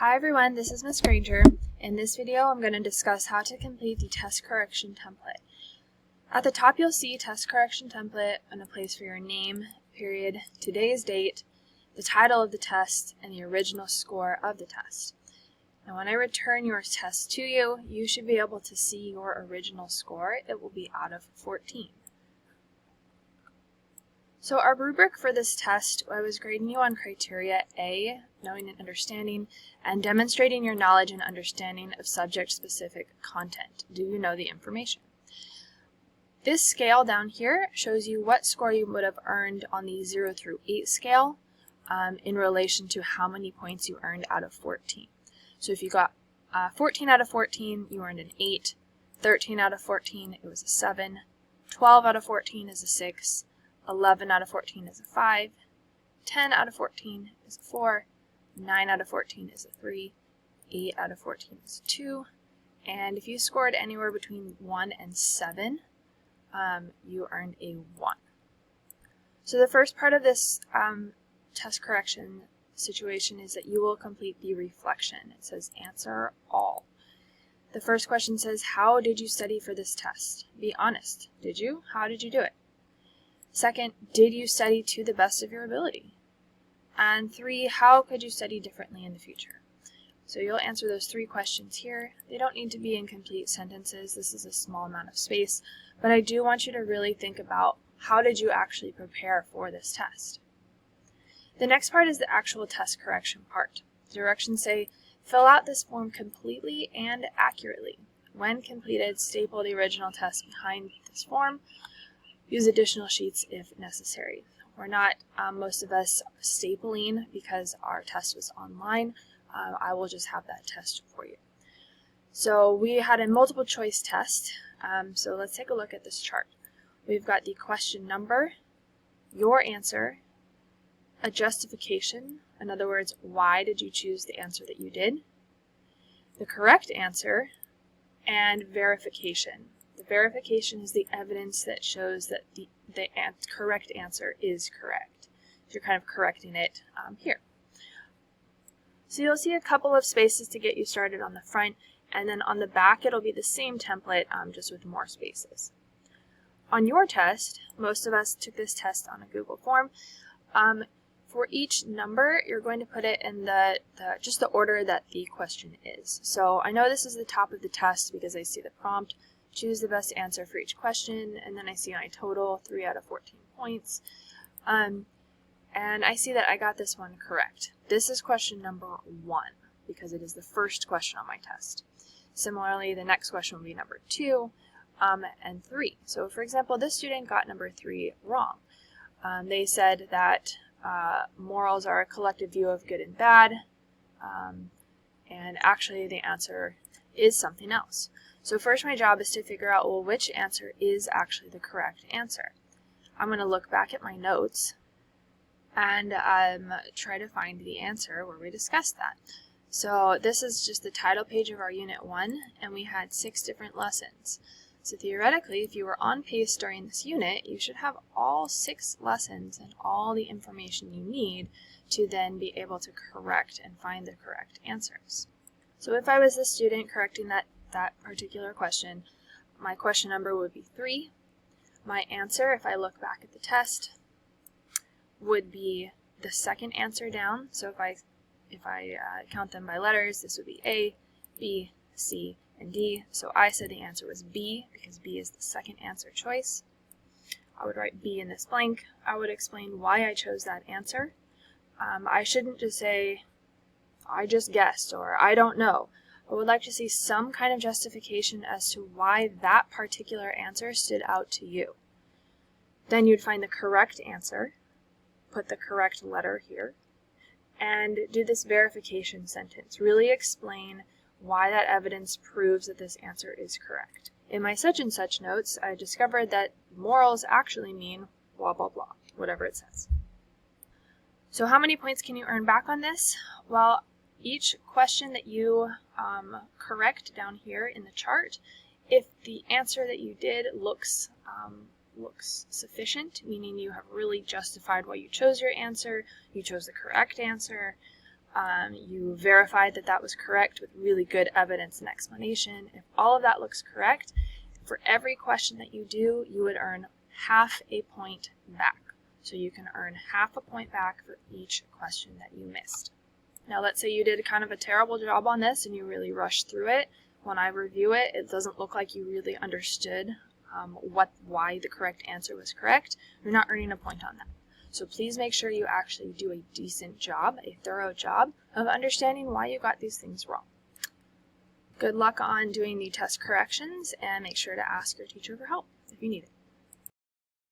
Hi everyone, this is Ms. Granger. In this video, I'm going to discuss how to complete the test correction template. At the top, you'll see test correction template and a place for your name, period, today's date, the title of the test, and the original score of the test. Now when I return your test to you, you should be able to see your original score. It will be out of 14. So our rubric for this test, I was grading you on criteria A, knowing and understanding, and demonstrating your knowledge and understanding of subject-specific content. Do you know the information? This scale down here shows you what score you would have earned on the 0 through 8 scale in relation to how many points you earned out of 14. So if you got 14 out of 14, you earned an 8, 13 out of 14, it was a 7, 12 out of 14 is a 6, 11 out of 14 is a 5, 10 out of 14 is a 4, 9 out of 14 is a 3, 8 out of 14 is a 2, and if you scored anywhere between 1 and 7, you earned a 1. So the first part of this test correction situation is that you will complete the reflection. It says answer all. The first question says, how did you study for this test? Be honest. Did you? How did you do it? Second, did you study to the best of your ability? And 3, how could you study differently in the future? So you'll answer those 3 questions here. They don't need to be in complete sentences. This is a small amount of space, but I do want you to really think about how did you actually prepare for this test. The next part is the actual test correction part. Directions say, fill out this form completely and accurately. When completed, staple the original test behind this form. Use additional sheets if necessary. We're not, most of us, stapling because our test was online. I will just have that test for you. So we had a multiple choice test. So let's take a look at this chart. We've got the question number, your answer, a justification. In other words, why did you choose the answer that you did? The correct answer, and verification. The verification is the evidence that shows that the correct answer is correct. So you're kind of correcting it here. So you'll see a couple of spaces to get you started on the front, and then on the back it'll be the same template, just with more spaces. On your test, most of us took this test on a Google form. For each number, you're going to put it in just the order that the question is. So I know this is the top of the test because I see the prompt. Choose the best answer for each question, and then I see my total, 3 out of 14 points. And I see that I got this one correct. This is question number 1, because it is the first question on my test. Similarly, the next question will be number 2 and 3. So for example, this student got number 3 wrong. They said that morals are a collective view of good and bad, and actually the answer is something else. So first my job is to figure out, well, which answer is actually the correct answer. I'm going to look back at my notes and try to find the answer where we discussed that. So this is just the title page of our Unit 1, and we had 6 different lessons. So theoretically, if you were on pace during this unit, you should have all 6 lessons and all the information you need to then be able to correct and find the correct answers. So if I was the student correcting that particular question, my question number would be 3. My answer, if I look back at the test, would be the second answer down. So if I count them by letters, this would be A, B, C, and D. So I said the answer was B because B is the second answer choice. I would write B in this blank. I would explain why I chose that answer. I shouldn't just say, I just guessed, or I don't know. I would like to see some kind of justification as to why that particular answer stood out to you. Then you'd find the correct answer, put the correct letter here, and do this verification sentence. Really explain why that evidence proves that this answer is correct. In my such and such notes, I discovered that morals actually mean blah, blah, blah, whatever it says. So how many points can you earn back on this? Well, each question that you correct down here in the chart, if the answer that you did looks sufficient, meaning you have really justified why you chose your answer, you chose the correct answer, You verified that that was correct with really good evidence and explanation. If all of that looks correct, for every question that you do, you would earn half a point back. So you can earn half a point back for each question that you missed. Now let's say you did kind of a terrible job on this and you really rushed through it. When I review it, it doesn't look like you really understood why the correct answer was correct. You're not earning a point on that. So please make sure you actually do a decent job, a thorough job of understanding why you got these things wrong. Good luck on doing the test corrections, and make sure to ask your teacher for help if you need it.